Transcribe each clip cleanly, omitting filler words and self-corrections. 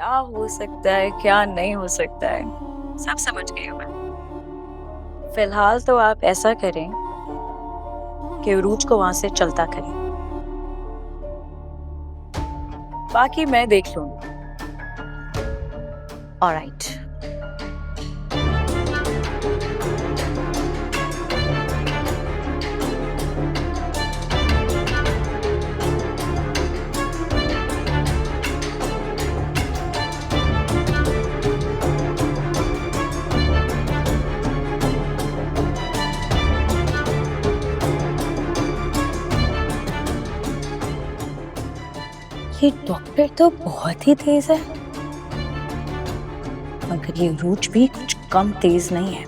क्या हो सकता है क्या नहीं हो सकता है, सब समझ गई हूँ मैं। फिलहाल तो आप ऐसा करें कि उरूज को वहां से चलता करें, बाकी मैं देख लूंगी। ऑलराइट। ये डॉक्टर तो बहुत ही तेज है, मगर ये रूज भी कुछ कम तेज नहीं है।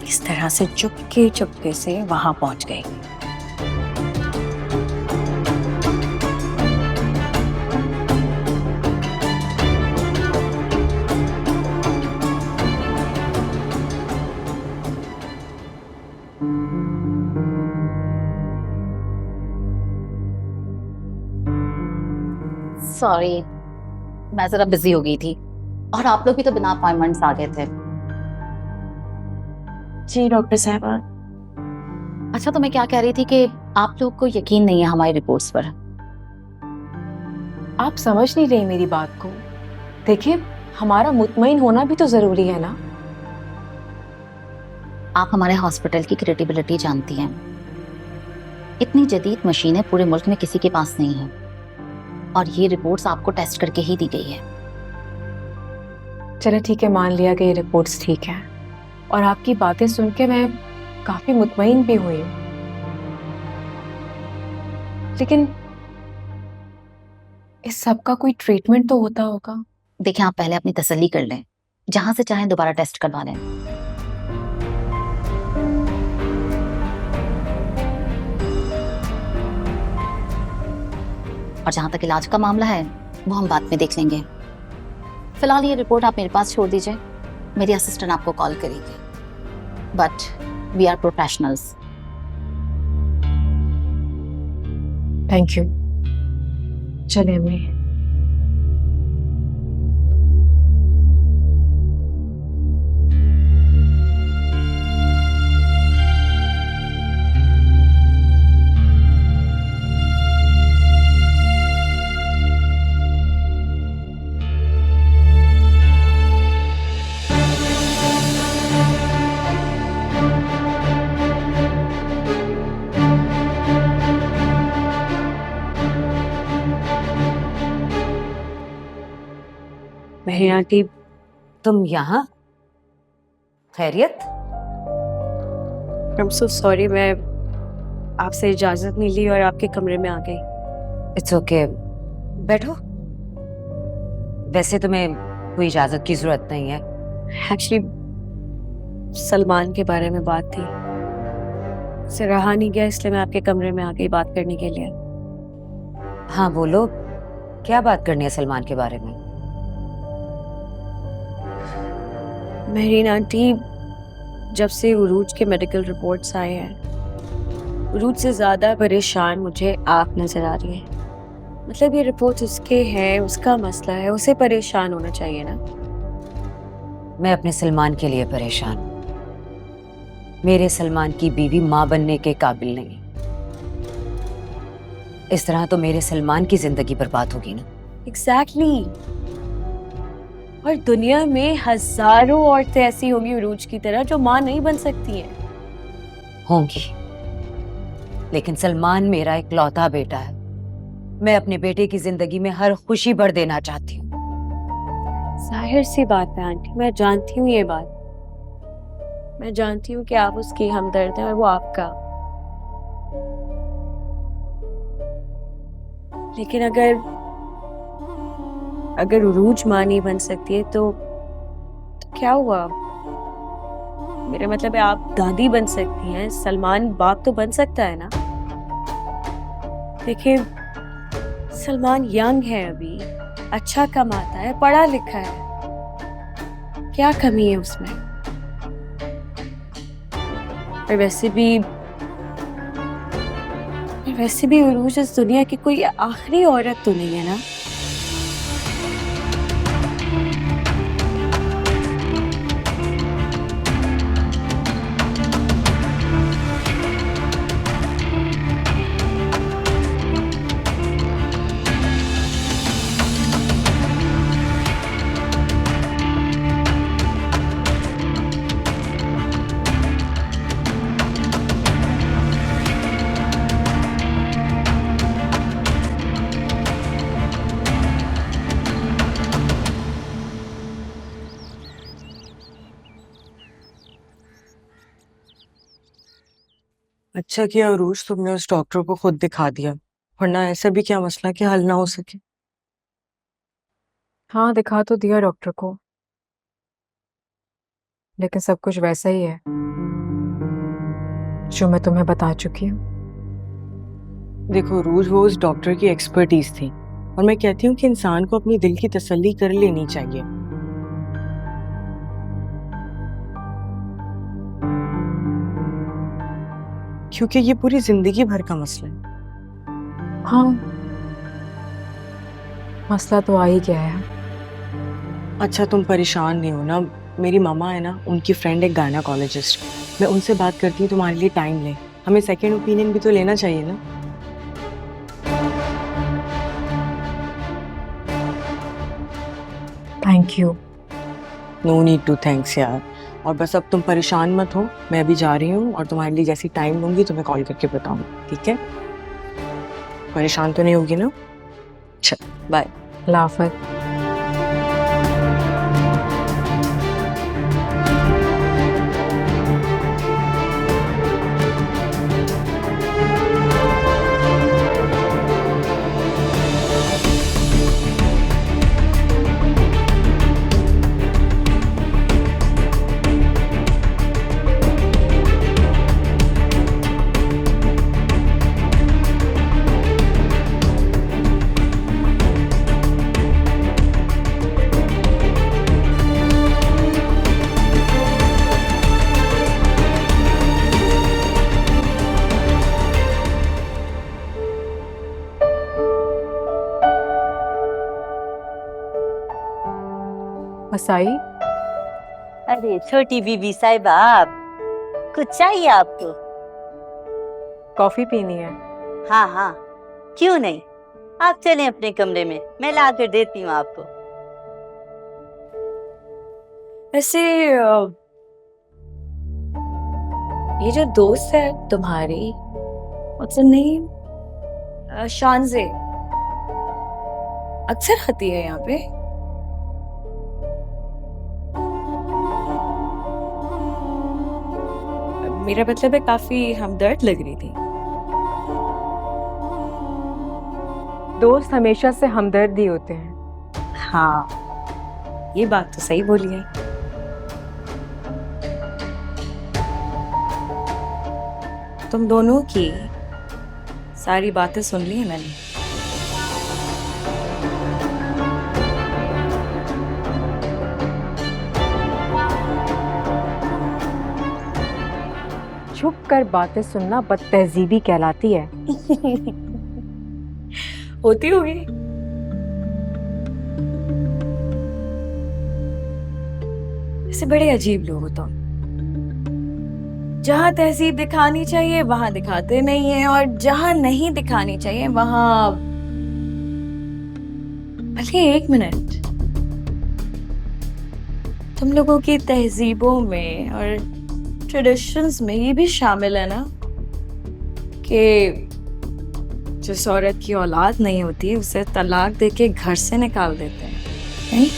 इस तरह से चुपके चुपके से वहां पहुंच गई। सॉरी, मैं जरा बिजी हो गई थी और आप लोग भी तो बिना अपॉइंटमेंट्स आ गए थे। जी डॉक्टर साहबा। अच्छा, तो मैं क्या कह रही थी कि आप लोग को यकीन नहीं है हमारी रिपोर्ट्स पर। आप समझ नहीं रही मेरी बात को। देखिए, हमारा मुतमईन होना भी तो जरूरी है ना। आप हमारे हॉस्पिटल की क्रेडिबिलिटी जानती हैं। इतनी जदीद मशीनें पूरे मुल्क में किसी के पास नहीं है और ये रिपोर्ट्स आपको टेस्ट करके ही दी गई है। चलो ठीक है, मान लिया कि ये रिपोर्ट्स ठीक है और आपकी बातें सुन के मैं काफी मुतमईन भी हुई हूँ। लेकिन इस सब का कोई ट्रीटमेंट तो होता होगा। देखें, आप पहले अपनी तसल्ली कर लें, जहां से चाहें दोबारा टेस्ट करवा लें। और जहां तक इलाज का मामला है वो हम बाद में देख लेंगे। फिलहाल ये रिपोर्ट आप मेरे पास छोड़ दीजिए, मेरी असिस्टेंट आपको कॉल करेगी। But we are professionals. Thank you. चले अम्मी। मेरी आंटी, तुम यहाँ? खैरियत? आई एम सो सॉरी, मैं आपसे इजाजत नहीं ली और आपके कमरे में आ गई। इट्स ओके, बैठो। वैसे तुम्हें कोई इजाजत की जरूरत नहीं है। एक्चुअली सलमान के बारे में बात थी, उससे रहा नहीं गया, इसलिए मैं आपके कमरे में आ गई बात करने के लिए। हाँ बोलो, क्या बात करनी है सलमान के बारे में? मेहरीन आंटी, जब से उरूज के मेडिकल रिपोर्ट्स आए हैं, उरूज से ज्यादा परेशान मुझे आप नजर आ रही है। मतलब ये रिपोर्ट्स उसके हैं, उसका मसला है, उसे परेशान होना चाहिए ना। मैं अपने सलमान के लिए परेशान हूँ। मेरे सलमान की बीवी माँ बनने के काबिल नहीं। इस तरह तो मेरे सलमान की जिंदगी बर्बाद होगी ना। एग्जैक्टली। और दुनिया में हजारों औरतें ऐसी होंगी उरूज की तरह जो माँ नहीं बन सकती हैं। होंगी, लेकिन सलमान मेरा इकलौता बेटा है। मैं अपने बेटे की जिंदगी में हर खुशी भर देना चाहती हूँ। जाहिर सी बात है आंटी, मैं जानती हूँ ये बात। मैं जानती हूँ कि आप उसकी हमदर्द हैं और वो आपका। लेकिन अगर उरूज माँ नहीं बन सकती है तो क्या हुआ? मेरा मतलब है आप दादी बन सकती हैं, सलमान बाप तो बन सकता है ना। देखिए, सलमान यंग है अभी, अच्छा कमाता है, पढ़ा लिखा है, क्या कमी है उसमें? और वैसे भी उरूज इस दुनिया की कोई आखिरी औरत तो नहीं है ना। अच्छा किया अरूज, तुमने उस डॉक्टर को खुद दिखा दिया, वरना ऐसा भी क्या मसला कि हल ना हो सके। हाँ, दिखा तो दिया डॉक्टर को, लेकिन सब कुछ वैसा ही है जो मैं तुम्हें बता चुकी हूँ। देखो अरूज, वो उस डॉक्टर की एक्सपर्टीज थी, और मैं कहती हूँ कि इंसान को अपनी दिल की तसल्ली कर लेनी चाहिए। क्योंकि ये पूरी जिंदगी भर का मसला है। हाँ, मसला तो आ ही गया है। अच्छा तुम परेशान नहीं हो ना, मेरी मामा है ना, उनकी फ्रेंड एक गायनाकोलॉजिस्ट, मैं उनसे बात करती हूँ तुम्हारे लिए टाइम ले। हमें सेकंड ओपिनियन भी तो लेना चाहिए ना। Thank you. No need to thanks यार। और बस अब तुम परेशान मत हो, मैं अभी जा रही हूँ और तुम्हारे लिए जैसी टाइम लूंगी तुम्हें कॉल करके बताऊंगी, ठीक है? परेशान तो नहीं होगी ना? अच्छा, बाय। लाफत। मसाई, अरे छोटी बीबी साहिबा, आप कुछ चाहिए आपको? कॉफी पीनी है? हाँ हाँ, क्यों नहीं, आप चलें अपने कमरे में, मैं ला कर देती हूँ आपको। वैसे ये जो दोस्त है तुम्हारी, व्हाट्स हर नेम, शानजे, अक्सर आती है यहाँ पे? मेरा मतलब है काफी हमदर्द लग रही थी। दोस्त हमेशा से हमदर्द ही होते हैं। हाँ, ये बात तो सही बोली है। तुम दोनों की सारी बातें सुन ली है मैंने। छुप कर बातें सुनना बदतहजीबी कहलाती है। होती होगी। ऐसे बड़े अजीब लोग हो तुम। जहां तहजीब दिखानी चाहिए वहां दिखाते नहीं है, और जहां नहीं दिखानी चाहिए वहां। भले एक मिनट, तुम लोगों की तहजीबों में और ट्रेडिशंस में ये भी शामिल है ना कि जिस औरत की औलाद नहीं होती उसे तलाक देके घर से निकाल देते हैं, नहीं?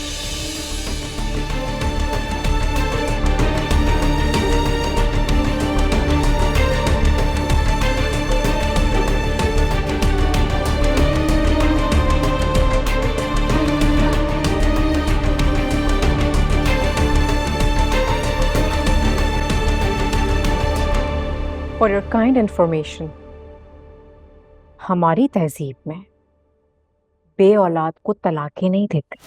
For your kind information, हमारी तहजीब में बे औलाद को तलाक ही नहीं देते।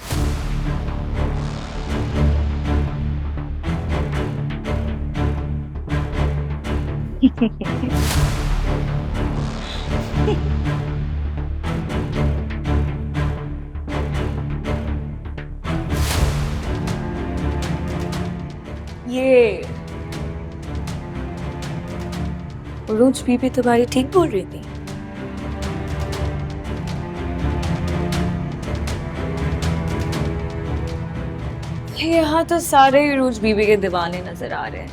ये रोज बीबी तुम्हारी ठीक बोल रही थी। यहाँ तो सारे ही रोज बीबी के दीवाने नजर आ रहे हैं।